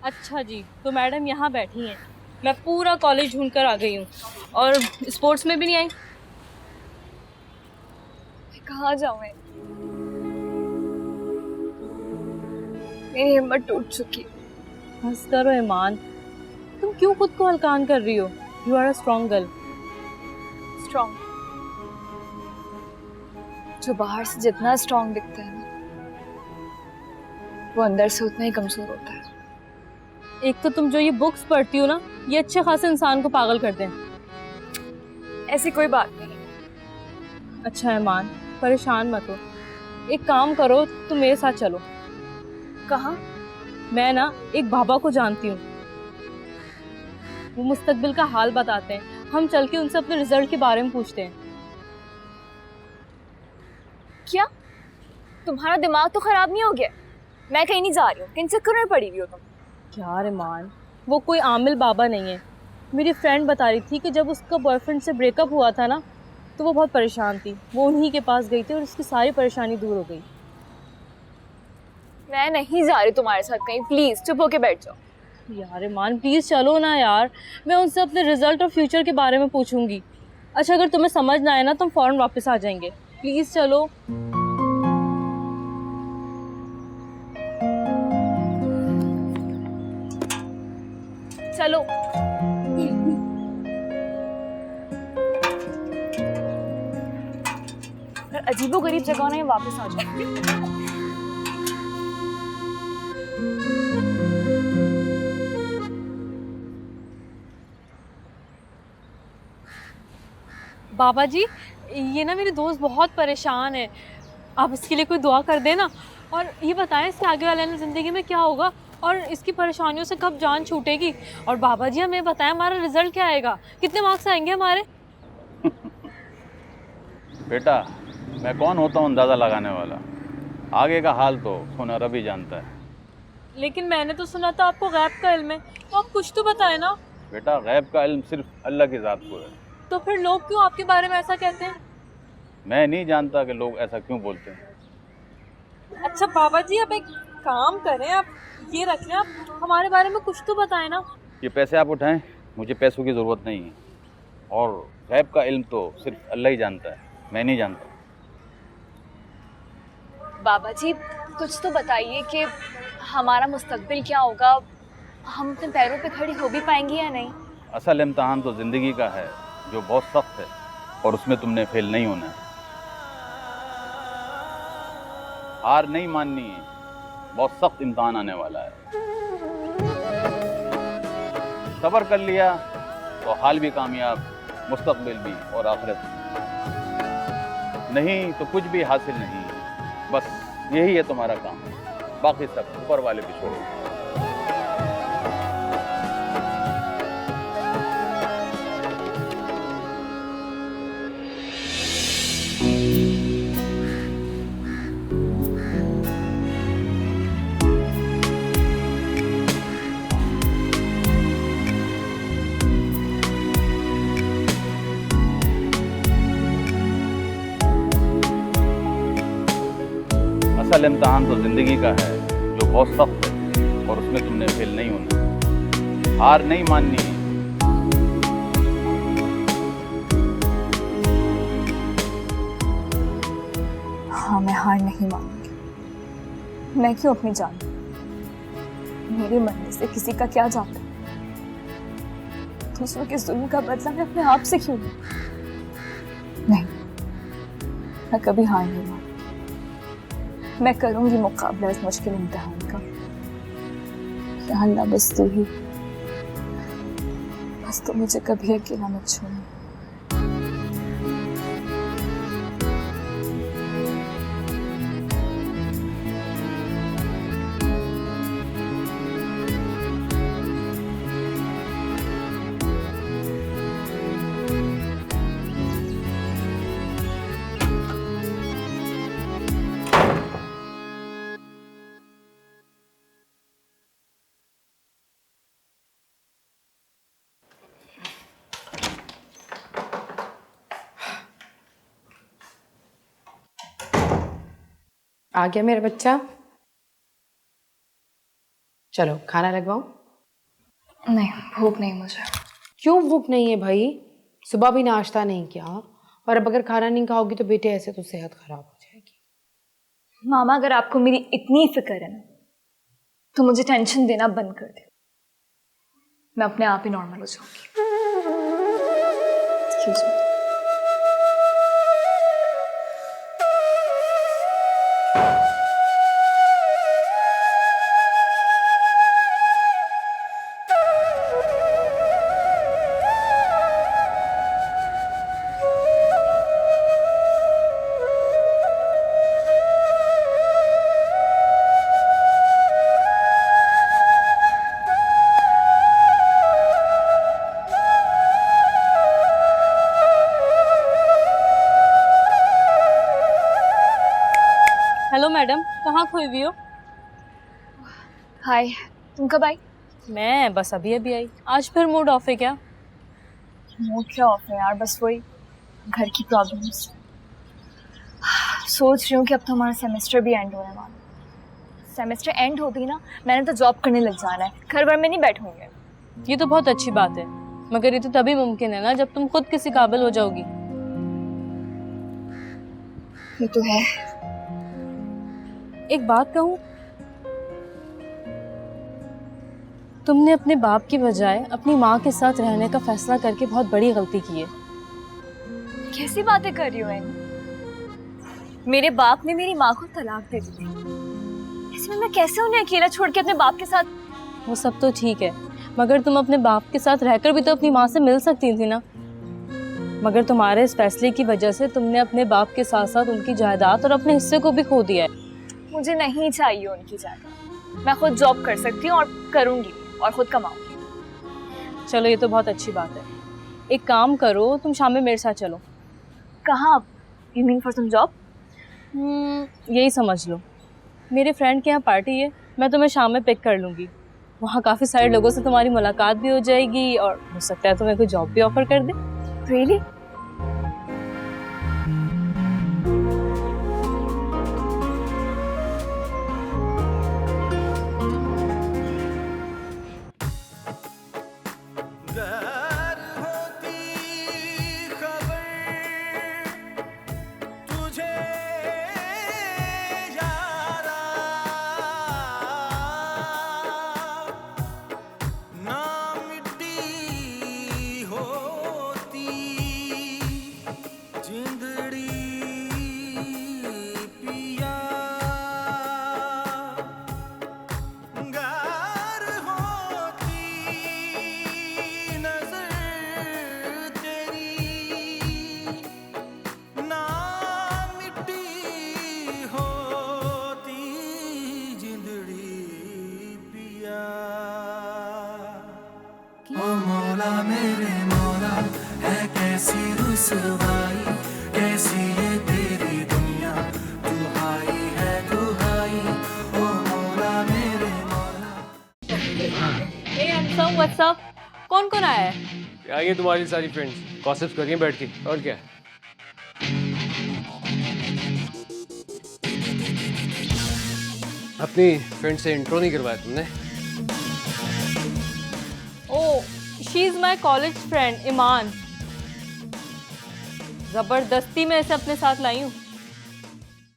अच्छा जी, तो मैडम यहाँ बैठी हैं। मैं पूरा कॉलेज ढूंढ कर आ गई हूँ और स्पोर्ट्स में भी नहीं आई। कहाँ जाऊँ मैं? मेरी हिम्मत टूट चुकी। बस करो ईमान, तुम क्यों खुद को हल्कान कर रही हो? You are a strong girl. Strong? जो बाहर से जितना स्ट्रॉन्ग दिखता है ना, वो अंदर से उतना ही कमजोर होता है। एक तो तुम जो ये बुक्स पढ़ती हो ना, ये अच्छे खासे इंसान को पागल कर दें। ऐसी कोई बात नहीं। अच्छा ईमान, परेशान मत हो। एक काम करो, तुम मेरे साथ चलो। कहाँ? मैं ना एक बाबा को जानती हूँ, वो मुस्तकबिल का हाल बताते हैं। हम चल के उनसे अपने रिजल्ट के बारे में पूछते हैं। क्या तुम्हारा दिमाग तो खराब नहीं हो गया? मैं कहीं नहीं जा रही हूँ। किन चक्कर में पड़ी हुई हो तुम? क्या ईमान, वो कोई आमिल बाबा नहीं है। मेरी फ्रेंड बता रही थी कि जब उसका बॉयफ्रेंड से ब्रेकअप हुआ था ना, तो वो बहुत परेशान थी। वो उन्हीं के पास गई थी और उसकी सारी परेशानी दूर हो गई। मैं नहीं जा रही तुम्हारे साथ कहीं। प्लीज चुप होके बैठ जाओ। यार ईमान प्लीज चलो ना यार, मैं उनसे अपने रिजल्ट और फ्यूचर के बारे में पूछूंगी। अच्छा अगर तुम्हें समझ ना आए ना तो हम फौरन वापस आ जाएंगे। प्लीज चलो। चलो। अजीबो गरीब जगह में वापस आ जाओ। बाबा जी, ये ना मेरी दोस्त बहुत परेशान है, आप इसके लिए कोई दुआ कर देना। और ये बताएं इसके आगे वाले ने जिंदगी में क्या होगा और इसकी परेशानियों से कब जान छूटेगी। और बाबा जी हमें बताएं हमारा रिजल्ट क्या आएगा, कितने मार्क्स आएंगे हमारे। बेटा, मैं कौन होता हूँ अंदाज़ा लगाने वाला। आगे का हाल तो सोना रब ही जानता है। लेकिन मैंने तो सुना था आपको गैब का इल्म है, तो आप कुछ तो बताएं ना। बेटा, गैब का इल्म सिर्फ अल्लाह की ज़ात को है। तो फिर लोग क्यों आपके बारे में ऐसा कहते हैं? मैं नहीं जानता कि लोग ऐसा क्यों बोलते हैं। अच्छा बाबा जी, आप एक काम करें, आप ये रख लें, आप हमारे बारे में कुछ तो बताएं ना। ये पैसे आप उठाएं, मुझे पैसों की ज़रूरत नहीं है। और गैब का इल्म तो सिर्फ अल्लाह ही जानता है, मैं नहीं जानता। बाबा जी कुछ तो बताइए कि हमारा मुस्तकबिल क्या होगा। हम अपने पैरों पे खड़ी हो भी पाएंगे या नहीं? असल इम्तहान तो ज़िंदगी का है, जो बहुत सख्त है, और उसमें तुमने फेल नहीं होना है। हार नहीं माननी है, बहुत सख्त इम्तहान आने वाला है। सब्र कर लिया तो हाल भी कामयाब, मुस्तकबिल भी और आखिरत भी। नहीं तो कुछ भी हासिल नहीं। बस यही है तुम्हारा काम, बाकी सब ऊपर वाले पे छोड़ो। असल इम्तहान तो ज़िंदगी का है, जो बहुत सख्त है, और उसमें तुमने फेल नहीं होना। हार नहीं माननी है। हाँ, मैं हार नहीं मानूंगी। मैं क्यों अपनी जान दूं? मेरे मरने से किसी का क्या जाता है? दूसरों के जुल्म का बदला मैं अपने आप से क्यों लूं? नहीं, मैं कभी हार नहीं मानूंगी। मैं करूंगी मुकाबला इस मुश्किल इम्तिहान का। या अल्लाह, बस तू मुझे कभी अकेला मत छोड़ना। आ गया मेरा बच्चा। चलो खाना लगवाऊं? नहीं, भूख नहीं मुझे। क्यों भूख नहीं है भाई? सुबह भी नाश्ता नहीं किया, और अब अगर खाना नहीं खाओगी तो बेटे ऐसे तो सेहत खराब हो जाएगी। मामा, अगर आपको मेरी इतनी फिक्र है ना, तो मुझे टेंशन देना बंद कर दे। मैं अपने आप ही नॉर्मल हो जाऊंगी। Excuse me. हेलो मैडम, कहाँ खोई हुई हो? हाय, तुम कब आई? मैं बस अभी अभी आई। आज फिर मूड ऑफ है क्या? मूड क्या ऑफ है यार, बस वही घर की प्रॉब्लम्स। सोच रही हूँ कि अब तो हमारा सेमेस्टर भी एंड होने वाला है। सेमेस्टर एंड होती ना, मैंने तो जॉब करने लग जाना है, घर भर में नहीं बैठूंगी। ये तो बहुत अच्छी बात है, मगर ये तो तभी मुमकिन है ना जब तुम खुद किसी काबिल हो जाओगी। ये तो है। एक बात कहूँ, तुमने अपने बाप की बजाय अपनी माँ के साथ रहने का फैसला करके बहुत बड़ी गलती की है। कैसी बातें कर रही हो इन? मेरे बाप ने मेरी माँ को तलाक दे दी थी, ऐसे में मैं कैसे उन्हें अकेला छोड़ के अपने बाप के साथ? वो सब तो ठीक है, मगर तुम अपने बाप के साथ रहकर भी तो अपनी माँ से मिल सकती थी ना। मगर तुम्हारे इस फैसले की वजह से तुमने अपने बाप के साथ साथ उनकी जायदाद और अपने हिस्से को भी खो दिया है। मुझे नहीं चाहिए उनकी जायदाद। मैं खुद जॉब कर सकती हूँ और करूंगी और खुद कमाऊंगी। चलो ये तो बहुत अच्छी बात है। एक काम करो, तुम शाम में मेरे साथ चलो। कहाँ? You mean for some job? यही समझ लो। मेरे फ्रेंड के यहाँ पार्टी है, मैं तुम्हें शाम में पिक कर लूँगी। वहाँ काफ़ी सारे लोगों से तुम्हारी मुलाकात भी हो जाएगी और हो सकता है तुम्हें कोई जॉब भी ऑफर कर दे। रियली? कैसी ये तेरी दुनिया, दुहाई है दुहाई, ओ मौला मेरे मौला। What's up? कौन कौन आया है? आ गई तुम्हारी सारी फ्रेंड्स, गॉसिप कर रही हैं बैठ के, और क्या। अपनी फ्रेंड से इंट्रो नहीं करवाया तुमने? Oh, she is my college friend Iman. जबरदस्ती मैं इसे अपने साथ लाई हूँ।